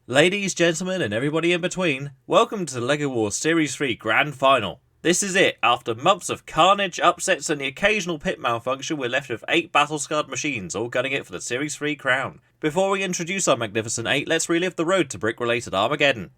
Ladies, gentlemen, and everybody in between, welcome to the LEGO Wars Series 3 Grand Final. This is it. After months of carnage, upsets, and the occasional pit malfunction, we're left with 8 battle-scarred machines, all gunning it for the Series 3 crown. Before we introduce our magnificent 8, let's relive the road to brick-related Armageddon.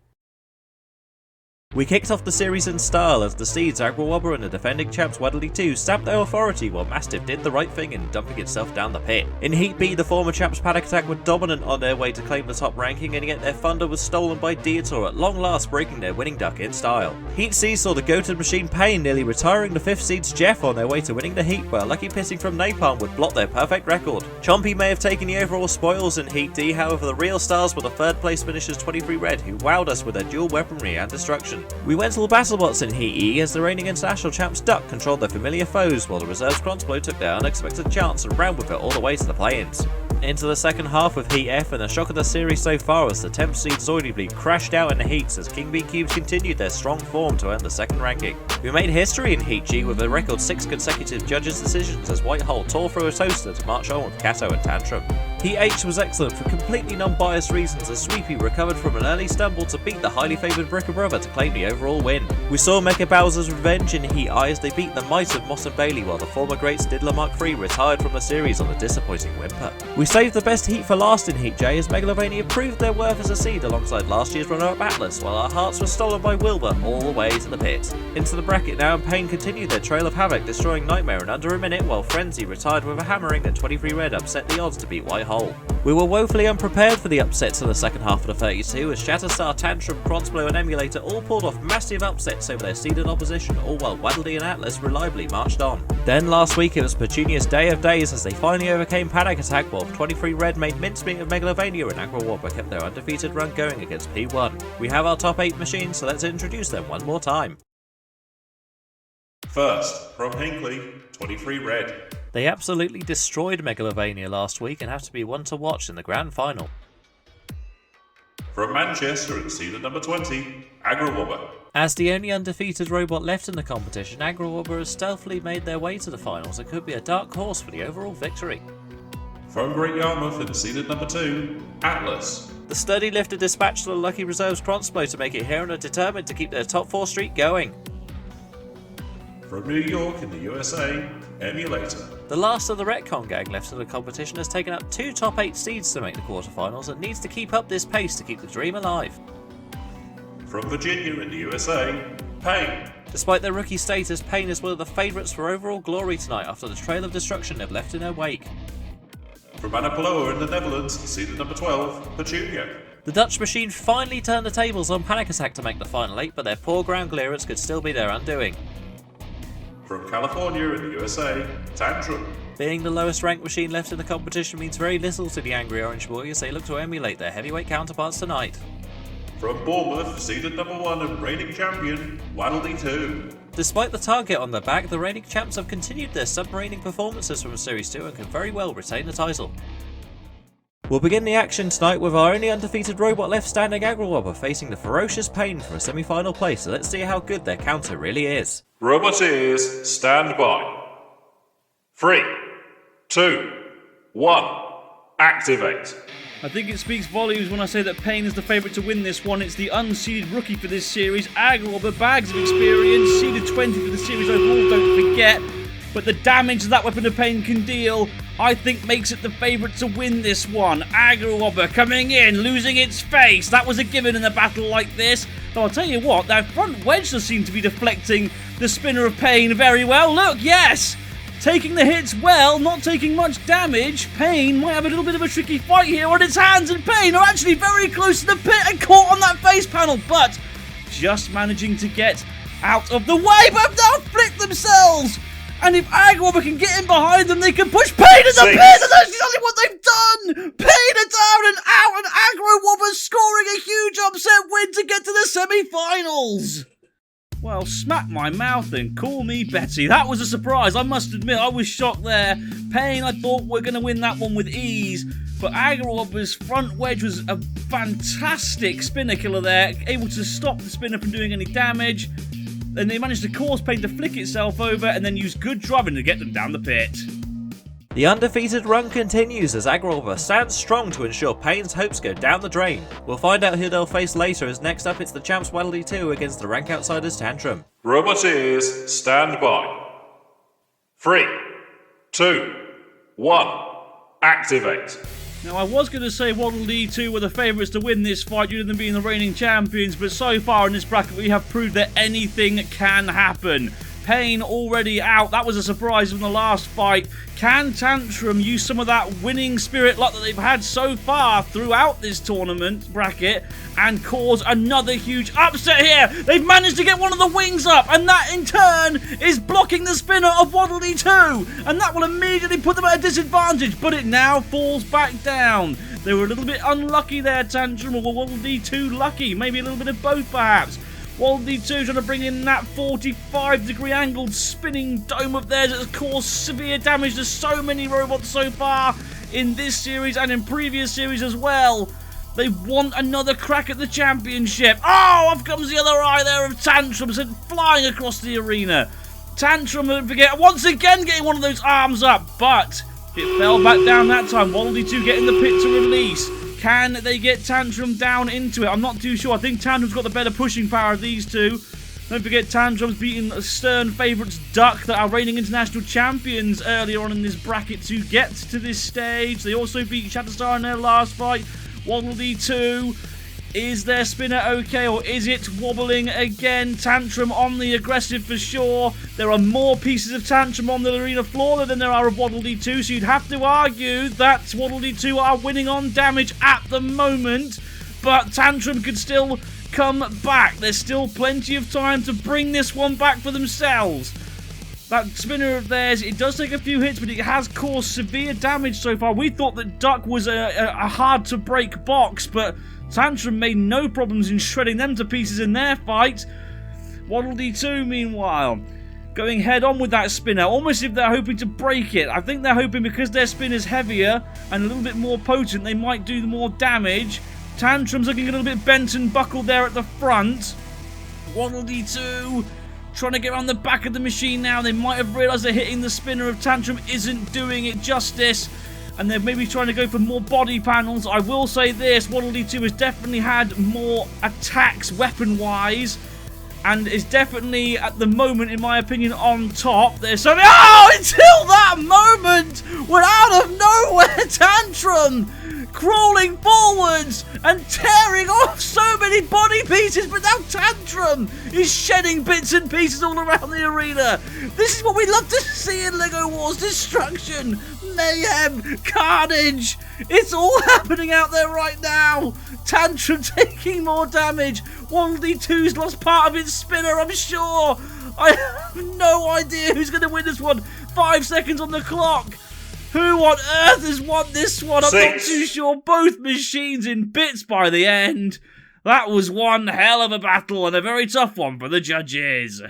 We kicked off the series in style as the Seeds, Agro and the defending champs Waddle 2 stamped their authority while Mastiff did the right thing in dumping itself down the pit. In Heat B, the former champs Panic Attack were dominant on their way to claim the top ranking, and yet their thunder was stolen by Dietor, at long last breaking their winning duck in style. Heat C saw the goated machine Pain nearly retiring the 5th seeds Jeff on their way to winning the Heat, where lucky pissing from Napalm would blot their perfect record. Chompy may have taken the overall spoils in Heat D, however the real stars were the 3rd place finishers 23 Red, who wowed us with their dual weaponry and destruction. We went all BattleBots in Heat E as the reigning international champs Duck controlled their familiar foes, while the reserves Crossbow took their unexpected chance and ran with it all the way to the play-ins. Into the second half with Heat F, and the shock of the series so far as the 10th seed Zoidibly crashed out in the heats as King Bee Cubes continued their strong form to earn the 2nd ranking. We made history in Heat G with a record 6 consecutive judges' decisions as Whitehole tore through a toaster to march on with Kato and Tantrum. Heat H was excellent for completely non-biased reasons as Sweepy recovered from an early stumble to beat the highly favoured Bricker Brother to claim the overall win. We saw Mecha Bowser's revenge in Heat I as they beat the might of Moss and Bailey, while the former greats Diddler Mark III retired from the series on a disappointing whimper. We saved the best heat for last in Heat J as Megalovania proved their worth as a seed alongside last year's runner-up Atlas, while our hearts were stolen by Wilbur all the way to the pit. Into the bracket now, and Pain continued their trail of havoc, destroying Nightmare in under a minute, while Frenzy retired with a hammering and 23 Red upset the odds to beat Whitehole. We were woefully unprepared for the upsets in the second half of the 32 as Shatterstar, Tantrum, Crossbow and Emulator all pulled off massive upsets over their seeded opposition, all while Waddle and Atlas reliably marched on. Then last week it was Petunia's day of days as they finally overcame Panic Attack, while 23 Red made mincemeat of Megalovania and Agro kept their undefeated run going against P1. We have our top 8 machines, so let's introduce them one more time. First, from Hinkley, 23 Red. They absolutely destroyed Megalovania last week and have to be one to watch in the Grand Final. From Manchester at seed at number 20, Agro. As the only undefeated robot left in the competition, Agro has stealthily made their way to the finals and could be a dark horse for the overall victory. From Great Yarmouth at seed at number 2, Atlas. The sturdy lifter dispatched the lucky reserves Crossbow to make it here and are determined to keep their top 4 streak going. From New York in the USA, Emulator. The last of the Retcon gang left in the competition has taken up 2 top 8 seeds to make the quarterfinals and needs to keep up this pace to keep the dream alive. From Virginia in the USA, Pain. Despite their rookie status, Pain is one of the favourites for overall glory tonight after the trail of destruction they've left in their wake. From Annapolua in the Netherlands, seed at number 12, Petunia. The Dutch machine finally turned the tables on Panic Attack to make the final 8, but their poor ground clearance could still be their undoing. From California in the USA, Tantrum. Being the lowest ranked machine left in the competition means very little to the angry Orange Boy as they look to emulate their heavyweight counterparts tonight. From Bournemouth, seed at number 1 and reigning champion, Waddle 2. Despite the target on their back, the reigning champs have continued their submarine performances from Series 2 and can very well retain the title. We'll begin the action tonight with our only undefeated robot left standing, Agro facing the ferocious Pain for a semi-final place, so let's see how good their counter really is. Roboteers, stand by. 3, 2, 1, activate. I think it speaks volumes when I say that Pain is the favourite to win this one. It's the unseeded rookie for this series, Agro, bags of experience, seeded 20 for the series overall, don't forget. But the damage that weapon of Pain can deal, I think makes it the favourite to win this one. Agro coming in, losing its face. That was a given in a battle like this. Though I'll tell you what, that front wedge does seem to be deflecting the spinner of Pain very well. Look, yes! Taking the hits well, not taking much damage. Pain might have a little bit of a tricky fight here on its hands, and Pain are actually very close to the pit and caught on that face panel, but just managing to get out of the way, but now flip themselves! And if Agro can get in behind them, they can push Pain in the pit, and that's exactly what they've done! Pain are down and out, and Agro scoring a huge upset win to get to the semi-finals! Well, smack my mouth and call me Betty. That was a surprise, I must admit, I was shocked there. Pain, I thought we're going to win that one with ease, but Agro's front wedge was a fantastic spinner killer there, able to stop the spinner from doing any damage. And they managed to cause Pain to flick itself over and then use good driving to get them down the pit. The undefeated run continues as Agro stands strong to ensure Payne's hopes go down the drain. We'll find out who they'll face later, as next up it's the champs Waddle 2 against the rank outsiders Tantrum. Roboteers, stand by. 3, 2, 1, activate. Now, I was going to say Waddle 2 were the favourites to win this fight due to them being the reigning champions, but so far in this bracket we have proved that anything can happen. Payne already out. That was a surprise from the last fight. Can Tantrum use some of that winning spirit luck that they've had so far throughout this tournament bracket and cause another huge upset here? They've managed to get one of the wings up, and that in turn is blocking the spinner of Waddle 2, and that will immediately put them at a disadvantage, but it now falls back down. They were a little bit unlucky there, Tantrum, or Waddle 2 lucky? Maybe a little bit of both, perhaps. Waddle 2 trying to bring in that 45-degree angled spinning dome of theirs that has caused severe damage to so many robots so far in this series and in previous series as well. They want another crack at the championship. Oh, off comes the other eye there of Tantrum, sent flying across the arena. Tantrum, don't forget, once again getting one of those arms up, but it fell back down that time. Waddle 2 getting the pit to release. Can they get Tantrum down into it? I'm not too sure. I think Tantrum's got the better pushing power of these two. Don't forget Tantrum's beating stern favourites Duck, that are reigning international champions earlier on in this bracket to get to this stage. They also beat Shatterstar in their last fight. Waddle 2. Is their spinner okay, or is it wobbling again? Tantrum on the aggressive for sure. There are more pieces of Tantrum on the arena floor than there are of Waddle 2, so you'd have to argue that Waddle 2 are winning on damage at the moment, but Tantrum could still come back. There's still plenty of time to bring this one back for themselves. That spinner of theirs, it does take a few hits, but it has caused severe damage so far. We thought that Duck was a hard-to-break box, but Tantrum made no problems in shredding them to pieces in their fight. Waddle 2, meanwhile, going head-on with that spinner, almost as if they're hoping to break it. I think they're hoping because their spinner's heavier and a little bit more potent, they might do more damage. Tantrum's looking a little bit bent and buckled there at the front. Waddle 2 trying to get around the back of the machine now. They might have realised that hitting the spinner of Tantrum isn't doing it justice, and they're maybe trying to go for more body panels. I will say this, Waddle 2 has definitely had more attacks weapon-wise, and is definitely, at the moment, in my opinion, on top. There's something... Oh, until that moment, when out of nowhere, Tantrum crawling forwards and tearing off so many body pieces, but now Tantrum is shedding bits and pieces all around the arena. This is what we love to see in LEGO Wars. Destruction, mayhem, carnage. It's all happening out there right now. Tantrum taking more damage. Waddle 2's lost part of its spinner, I'm sure. I have no idea who's going to win this one. 5 seconds on the clock. Who on earth has won this one? I'm not too sure. Both machines in bits by the end. That was one hell of a battle, and a very tough one for the judges.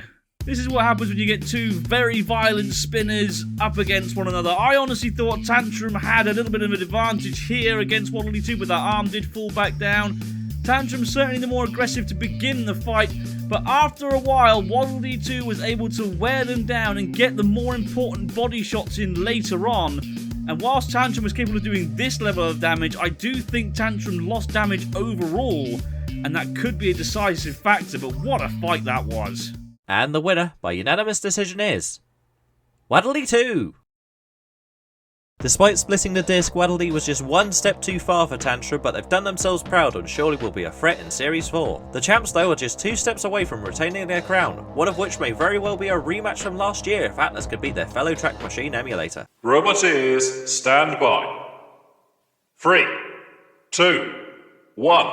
This is what happens when you get two very violent spinners up against one another. I honestly thought Tantrum had a little bit of an advantage here against Waddle 2, but that arm did fall back down. Tantrum's certainly the more aggressive to begin the fight, but after a while, Waddle 2 was able to wear them down and get the more important body shots in later on. And whilst Tantrum was capable of doing this level of damage, I do think Tantrum lost damage overall, and that could be a decisive factor, but what a fight that was. And the winner by unanimous decision is Waddle 2. Despite splitting the disc, Waddle was just one step too far for Tantrum, but they've done themselves proud and surely will be a threat in Series 4. The champs though are just 2 steps away from retaining their crown, one of which may very well be a rematch from last year if Atlas could beat their fellow track machine Emulator. Roboteers, stand by. 3, 2, 1,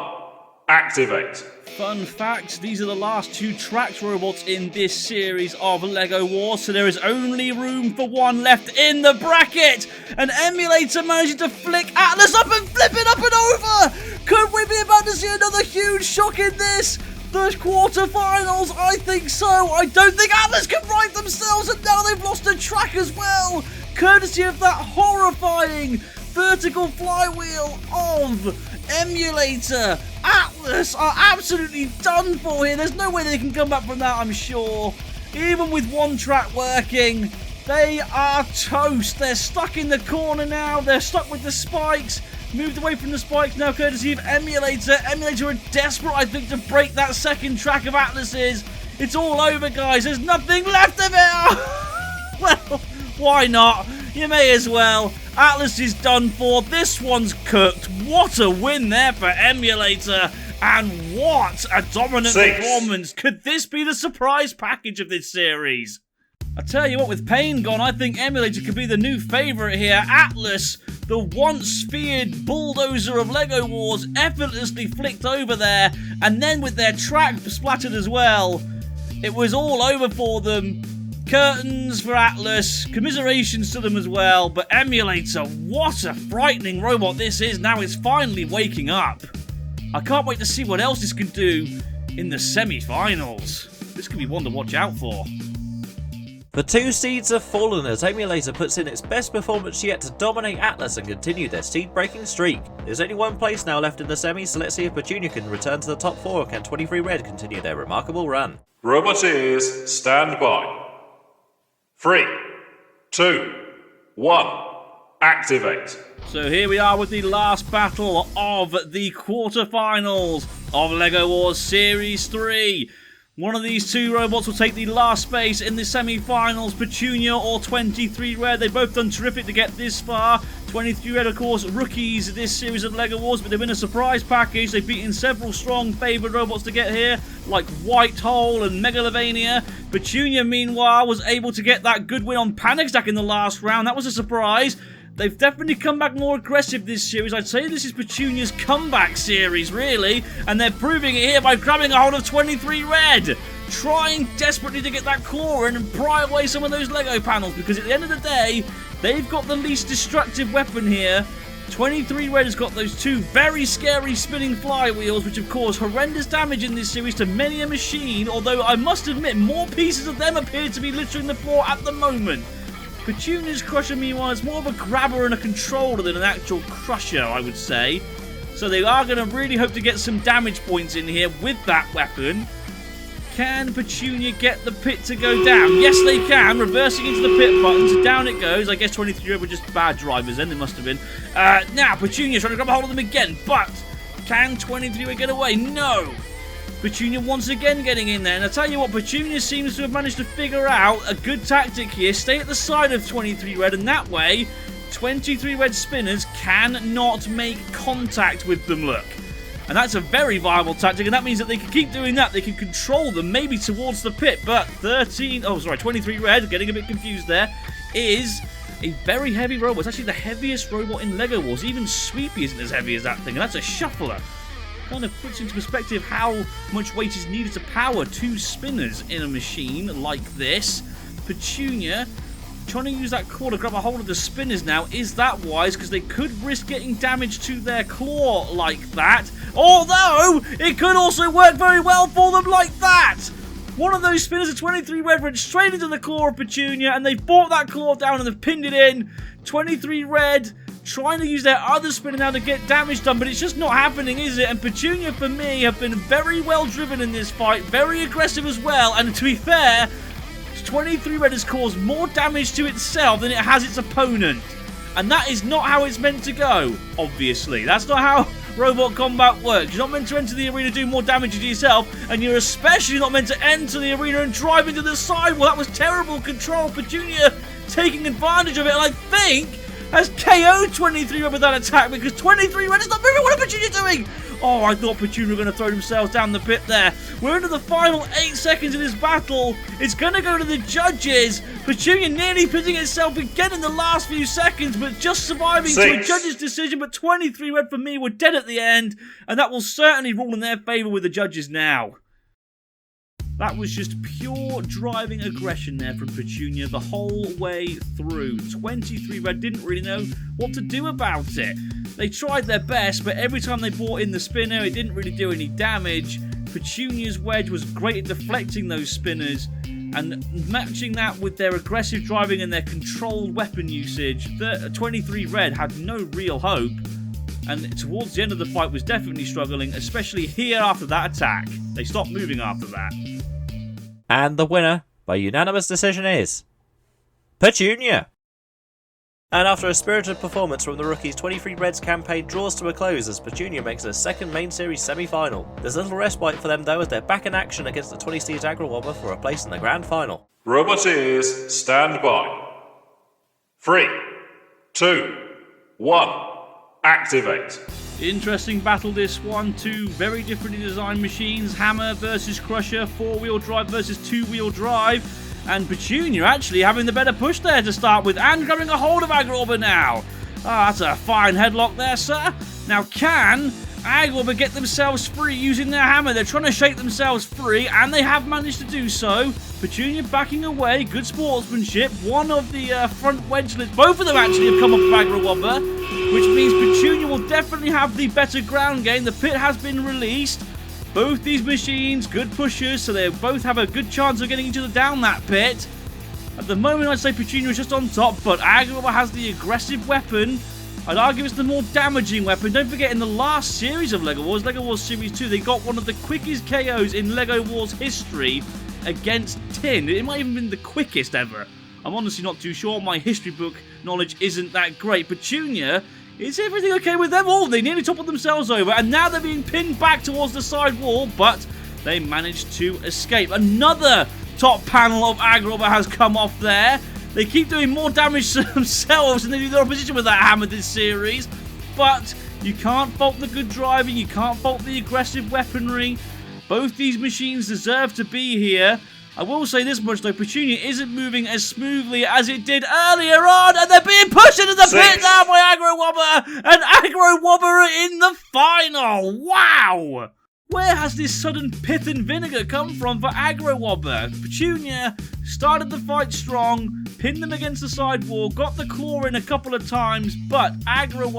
activate. Fun fact, these are the last 2 tracked robots in this series of LEGO Wars, so there is only room for one left in the bracket. An Emulator managing to flick Atlas up and flip it up and over. Could we be about to see another huge shock in this? The quarterfinals? I think so. I don't think Atlas can right themselves, and now they've lost a track as well, courtesy of that horrifying vertical flywheel of Emulator. Atlas are absolutely done for here. There's no way they can come back from that, I'm sure. Even with one track working, They are toast. They're stuck in the corner now. They're stuck with the spikes. Moved away from the spikes now, courtesy of Emulator. Emulator are desperate, I think, to break that second track of Atlas's. It's all over, guys. There's nothing left of it. Well, why not? You may as well. Atlas is done for. This one's cooked. What a win there for Emulator. And what a dominant performance. Could this be the surprise package of this series? I tell you what, with Pain gone, I think Emulator could be the new favourite here. Atlas, the once feared bulldozer of LEGO Wars, effortlessly flicked over there, and then with their track splattered as well, it was all over for them. Curtains for Atlas, commiserations to them as well, but Emulator, what a frightening robot this is. Now it's finally waking up. I can't wait to see what else this can do in the semi-finals. This could be one to watch out for. The 2 seeds have fallen as Emulator puts in its best performance yet to dominate Atlas and continue their seed-breaking streak. There's only one place now left in the semis, so let's see if Petunia can return to the top 4 or can 23 Red continue their remarkable run. Roboteers, stand by. 3, 2, 1, activate. So here we are with the last battle of the quarterfinals of LEGO Wars Series 3. One of these two robots will take the last space in the semi-finals, Petunia or 23 Red. They've both done terrific to get this far. 23 Red, of course, rookies this series of LEGO Wars, but they've been a surprise package. They've beaten several strong favoured robots to get here, like White Hole and Megalovania. Petunia, meanwhile, was able to get that good win on Panic Stack in the last round. That was a surprise. They've definitely come back more aggressive this series. I'd say this is Petunia's comeback series, really. And they're proving it here by grabbing a hold of 23 Red. Trying desperately to get that claw in and pry away some of those Lego panels. Because at the end of the day, they've got the least destructive weapon here. 23 Red has got those 2 very scary spinning flywheels, which have caused horrendous damage in this series to many a machine. Although I must admit, more pieces of them appear to be littering the floor at the moment. Petunia's Crusher, meanwhile, is more of a grabber and a controller than an actual crusher, I would say. So they are going to really hope to get some damage points in here with that weapon. Can Petunia get the pit to go down? Yes, they can. Reversing into the pit button, so down it goes. I guess 23 were just bad drivers then, they must have been. Now, Petunia's trying to grab a hold of them again, but can 23 get away? No! Petunia once again getting in there, and I tell you what, Petunia seems to have managed to figure out a good tactic here. Stay at the side of 23 Red, and that way 23 Red spinners cannot make contact with them, look. And that's a very viable tactic, and that means that they can keep doing that. They can control them, maybe towards the pit, but 23 Red, getting a bit confused there, is a very heavy robot. It's actually the heaviest robot in LEGO Wars. Even Sweepy isn't as heavy as that thing, and that's a shuffler. Kind of puts into perspective how much weight is needed to power 2 spinners in a machine like this. Petunia trying to use that claw to grab a hold of the spinners now. Is that wise? Because they could risk getting damage to their claw like that. Although, it could also work very well for them like that. One of those spinners of 23 Red went straight into the claw of Petunia, and they've brought that claw down and they've pinned it in. 23 Red trying to use their other spinner now to get damage done, but it's just not happening, is it? And Petunia, for me, have been very well driven in this fight, very aggressive as well, and to be fair, 23 Red has caused more damage to itself than it has its opponent. And that is not how it's meant to go, obviously. That's not how robot combat works. You're not meant to enter the arena do more damage to yourself, and you're especially not meant to enter the arena and drive into the side. Well, that was terrible control. Petunia taking advantage of it, and I think has KO'd 23 Red with that attack, because 23 Red is not moving. What are Petunia doing? Oh, I thought Petunia were going to throw themselves down the pit there. We're into the final 8 seconds of this battle. It's going to go to the judges. Petunia nearly putting itself again in the last few seconds, but just surviving to a judge's decision. But 23 Red, for me, were dead at the end, and that will certainly rule in their favour with the judges now. That was just pure driving aggression there from Petunia the whole way through. 23 Red didn't really know what to do about it. They tried their best, but every time they brought in the spinner, it didn't really do any damage. Petunia's wedge was great at deflecting those spinners, and matching that with their aggressive driving and their controlled weapon usage, 23 Red had no real hope, and towards the end of the fight was definitely struggling, especially here after that attack. They stopped moving after that. And the winner, by unanimous decision, is Petunia. And after a spirited performance from the rookies, 23 Reds campaign draws to a close as Petunia makes their second main series semi-final. There's little respite for them though as they're back in action against the 20 seeds Agro for a place in the grand final. Roboteers, stand by. 3, 2, 1, activate. Interesting battle this one. Two very differently designed machines. Hammer versus Crusher. 4-wheel drive versus 2-wheel drive. And Petunia actually having the better push there to start with and grabbing a hold of Agro now. Ah, that's a fine headlock there, sir. Now can Agro get themselves free using their hammer? They're trying to shake themselves free and they have managed to do so. Petunia backing away. Good sportsmanship. One of the front wedgelets, both of them actually have come off of Agro, which means Petunia will definitely have the better ground game. The pit has been released. Both these machines, good pushers, so they both have a good chance of getting each other down that pit. At the moment, I'd say Petunia is just on top, but Agro has the aggressive weapon. I'd argue it's the more damaging weapon. Don't forget, in the last series of LEGO Wars Series 2, they got one of the quickest KOs in LEGO Wars history against Tin. It might even have been the quickest ever. I'm honestly not too sure. My history book knowledge isn't that great. Petunia, is everything okay with them? Oh, they nearly toppled themselves over, and now they're being pinned back towards the side wall, but they managed to escape. Another top panel of Agro has come off there. They keep doing more damage to themselves than they do their opposition with that hammer this series, but you can't fault the good driving, you can't fault the aggressive weaponry. Both these machines deserve to be here. I will say this much though, Petunia isn't moving as smoothly as it did earlier on, and they're being pushed into the pit now by Agro, and Agro are in the final. Wow! Where has this sudden pith and vinegar come from for Agro? Petunia started the fight strong, pinned them against the side wall, got the claw in a couple of times, but Agro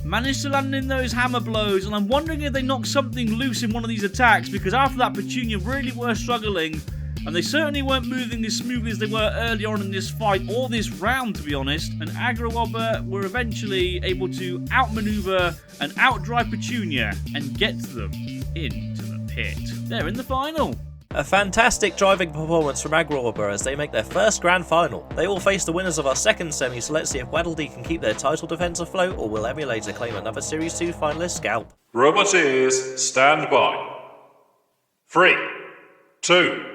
managed to land in those hammer blows, and I'm wondering if they knocked something loose in one of these attacks, because after that Petunia really were struggling, and they certainly weren't moving as smoothly as they were early on in this fight, or this round to be honest, and Agro were eventually able to outmaneuver and outdrive Petunia and get them into the pit. They're in the final. A fantastic driving performance from Agro as they make their first grand final. They will face the winners of our second semi, so let's see if Waddle can keep their title defence afloat, or will Emulator claim another Series 2 finalist scalp. Roboteers, stand by. 3, 2,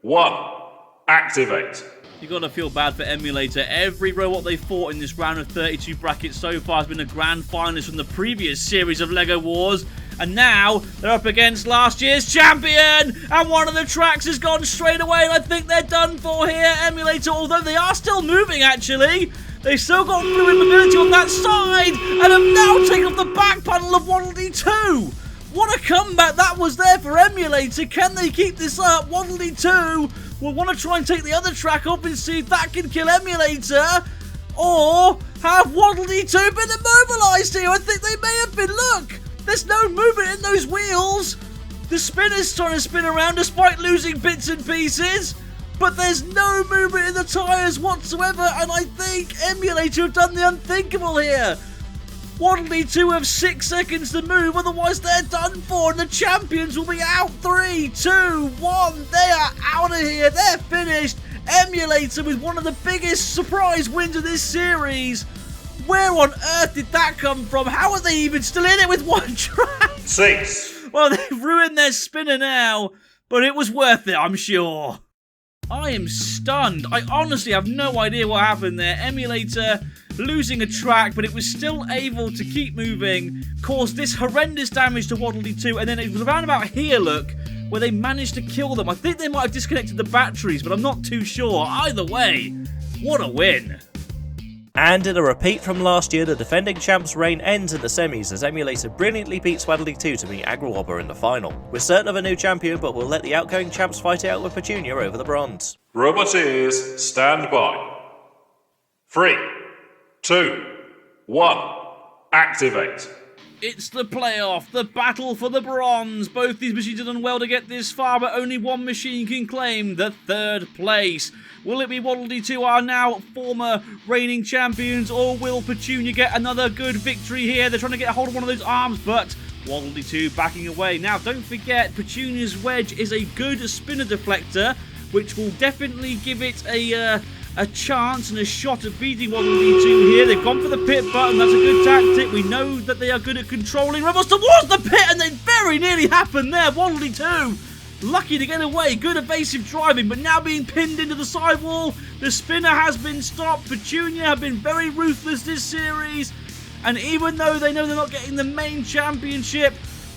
1, activate. You gotta feel bad for Emulator. Every robot they fought in this round of 32 bracket so far has been a grand finalist from the previous series of LEGO Wars. And now they're up against last year's champion, and one of the tracks has gone straight away, and I think they're done for here. Emulator, although they are still moving actually, they've still got fluid mobility on that side, and have now taken off the back panel of Waddle 2. What a comeback that was there for Emulator. Can they keep this up? Waddle 2 will want to try and take the other track up and see if that can kill Emulator. Or have Waddle 2 been immobilized here? I think they may have been. Look, there's no movement in those wheels. The spinner's trying to spin around despite losing bits and pieces. But there's no movement in the tyres whatsoever. And I think Emulator have done the unthinkable here. Waddle 2 have 6 seconds to move, otherwise they're done for, and the champions will be out. 3, 2, 1, they are out of here, they're finished. Emulator with one of the biggest surprise wins of this series. Where on earth did that come from? How are they even still in it with one track? 6. Well, they've ruined their spinner now, but it was worth it, I'm sure. I am stunned. I honestly have no idea what happened there. Emulator losing a track, but it was still able to keep moving, caused this horrendous damage to Waddle 2, and then it was around about here, look, where they managed to kill them. I think they might have disconnected the batteries, but I'm not too sure. Either way, what a win. And in a repeat from last year, the defending champs' reign ends in the semis as Emulator brilliantly beats Waddle 2 to meet Agro in the final. We're certain of a new champion, but we'll let the outgoing champs fight it out with Petunia over the bronze. Roboteers, stand by. 3, 2, 1, activate. It's the playoff, the battle for the bronze. Both these machines have done well to get this far, but only one machine can claim the third place. Will it be Waddle 2, our now former reigning champions, or will Petunia get another good victory here? They're trying to get a hold of one of those arms, but Waddle 2 backing away. Now, don't forget, Petunia's wedge is a good spinner deflector, which will definitely give it a a chance and a shot at beating Waddle D2 here. They've gone for the pit button. That's a good tactic. We know that they are good at controlling rebels towards the pit, and it very nearly happened there. Waddle D2 lucky to get away. Good evasive driving, but now being pinned into the sidewall. The spinner has been stopped. Petunia have been very ruthless this series, and even though they know they're not getting the main championship,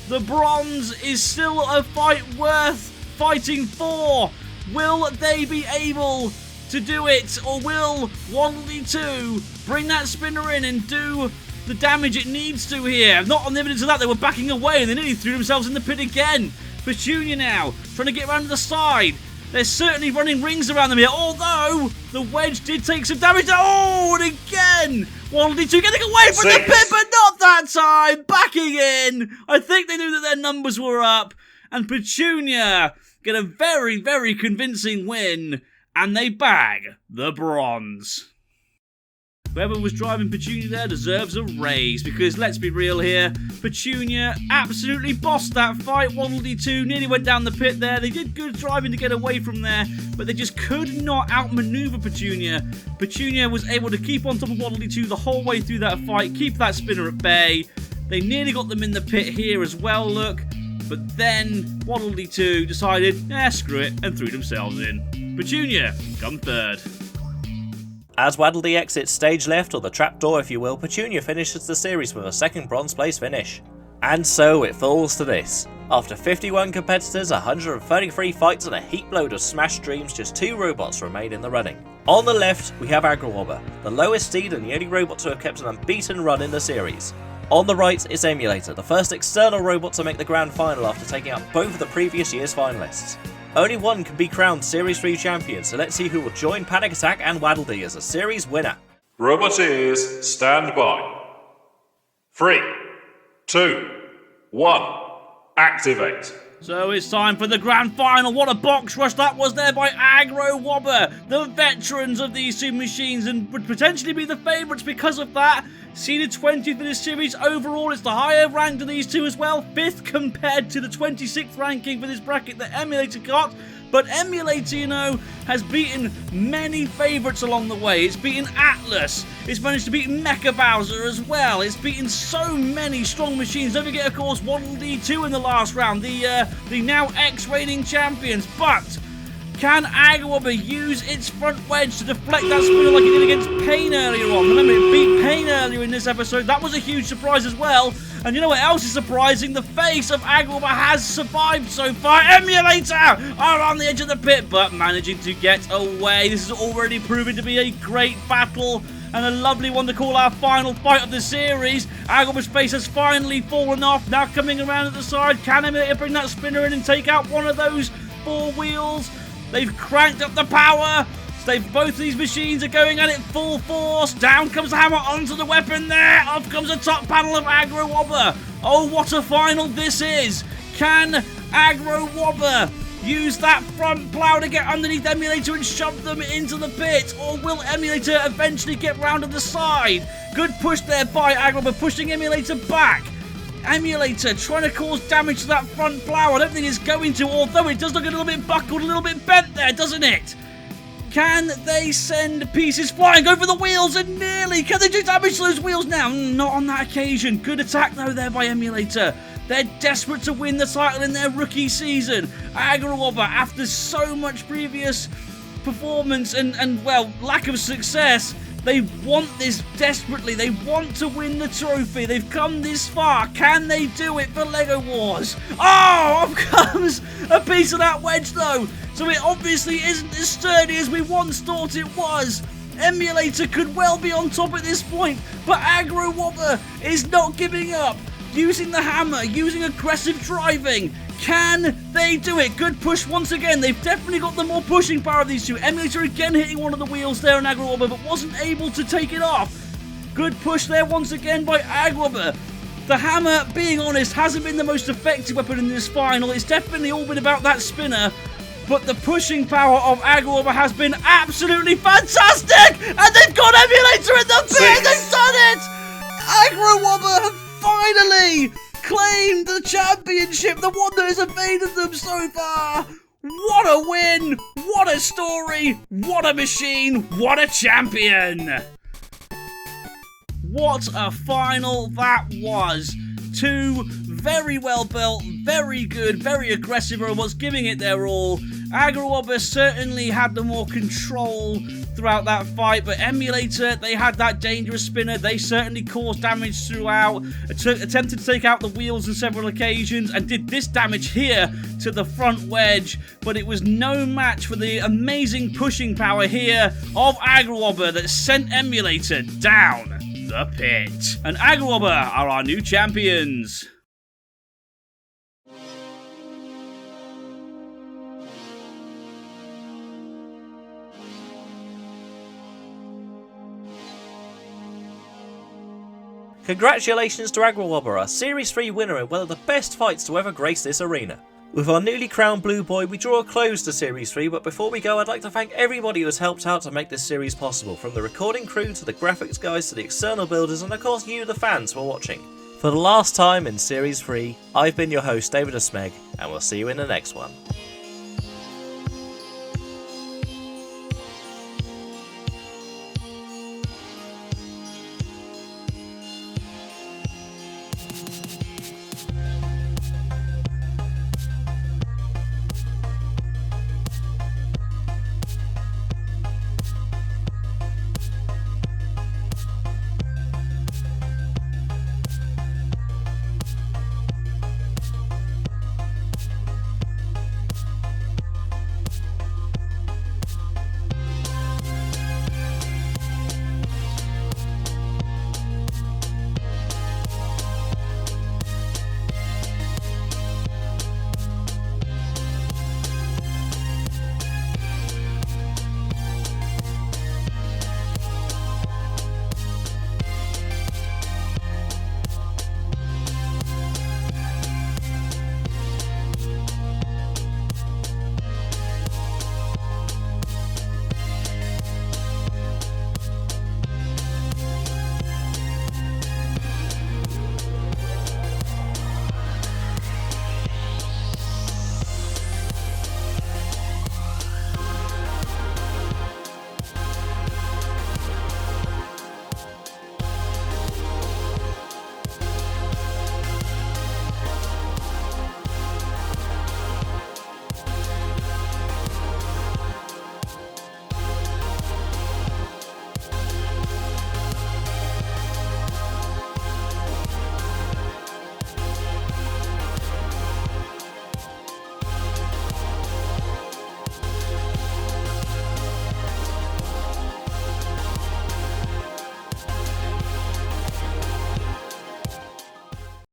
the bronze is still a fight worth fighting for. Will they be able to do it, or will Waddle D2 bring that spinner in and do the damage it needs to here? Not on the evidence of that, they were backing away and they nearly threw themselves in the pit again. Petunia now trying to get around to the side. They're certainly running rings around them here, although the wedge did take some damage. Oh, and again, Waddle D2 getting away from the pit, but not that time. Backing in. I think they knew that their numbers were up, and Petunia get a very, very convincing win, and they bag the bronze. Whoever was driving Petunia there deserves a raise, because let's be real here, Petunia absolutely bossed that fight. Waddle D2 nearly went down the pit there. They did good driving to get away from there, but they just could not outmaneuver Petunia. Petunia was able to keep on top of Waddle D2 the whole way through that fight, keep that spinner at bay. They nearly got them in the pit here as well, look, but then Waddle D2 decided, screw it, and threw themselves in. Petunia come third. As Waddle D exits stage left, or the trapdoor if you will, Petunia finishes the series with a second bronze place finish. And so it falls to this. After 51 competitors, 133 fights and a heap load of smashed dreams, just 2 robots remain in the running. On the left, we have Agro, the lowest seed and the only robot to have kept an unbeaten run in the series. On the right is Emulator, the first external robot to make the grand final after taking out both of the previous year's finalists. Only one can be crowned Series 3 champion, so let's see who will join Panic Attack and Waddle D as a series winner. Roboteers, stand by. 3, 2, 1, activate. So it's time for the grand final. What a box rush that was there by Agro, the veterans of these two machines, and would potentially be the favourites because of that. Seeded 20th in this series overall. It's the higher ranked of these two as well. 5th compared to the 26th ranking for this bracket that Emulator got. But Emulator, you know, has beaten many favourites along the way. It's beaten Atlas. It's managed to beat Mecha Bowser as well. It's beaten so many strong machines. Don't forget, of course, Waddle D2 in the last round. The now ex-reigning champions. But can Agro use its front wedge to deflect that spinner like it did against Pain earlier on? Remember, it beat Pain earlier in this episode. That was a huge surprise as well. And you know what else is surprising? The face of Agro has survived so far. Emulator are on the edge of the pit, but managing to get away. This is already proving to be a great battle and a lovely one to call our final fight of the series. Agro's face has finally fallen off. Now coming around at the side. Can Emulator bring that spinner in and take out one of those 4 wheels? They've cranked up the power. Both these machines are going at it full force. Down comes the hammer onto the weapon there. Up comes the top panel of Agro. Oh, what a final this is. Can Agro use that front plow to get underneath Emulator and shove them into the pit? Or will Emulator eventually get round to the side? Good push there by Agro, but pushing Emulator back. Emulator trying to cause damage to that front plow. I don't think it's going to, although it does look a little bit buckled, a little bit bent there, doesn't it? Can they send pieces flying over the wheels and nearly? Can they do damage to those wheels now? Not on that occasion. Good attack though there by Emulator. They're desperate to win the title in their rookie season. Agro, after so much previous performance and well, lack of success, they want this desperately. They want to win the trophy. They've come this far. Can they do it for LEGO Wars? Oh, off comes a piece of that wedge though. So it obviously isn't as sturdy as we once thought it was. Emulator could well be on top at this point, but Agro is not giving up. Using the hammer, using aggressive driving. Can they do it? Good push once again. They've definitely got the more pushing power of these two. Emulator again hitting one of the wheels there on Agro, but wasn't able to take it off. Good push there once again by Agro. The hammer, being honest, hasn't been the most effective weapon in this final. It's definitely all been about that spinner. But the pushing power of Agro has been absolutely fantastic! And they've got Emulator in the pit! They've done it! Agro have finally claimed the championship, the one that has evaded them so far. What a win! What a story! What a machine! What a champion! What a final that was! Two very well built, very good, very aggressive robots giving it their all. Agro certainly had the more control throughout that fight, but Emulator, they had that dangerous spinner. They certainly caused damage throughout, attempted to take out the wheels on several occasions, and did this damage here to the front wedge, but it was no match for the amazing pushing power here of Agro that sent Emulator down the pit. And Agro are our new champions. Congratulations to Agro, our Series 3 winner in one of the best fights to ever grace this arena. With our newly crowned Blue Boy, we draw a close to Series 3, but before we go, I'd like to thank everybody who has helped out to make this series possible, from the recording crew to the graphics guys to the external builders, and of course you, the fans, who are watching. For the last time in Series 3, I've been your host, David Smeg, and we'll see you in the next one.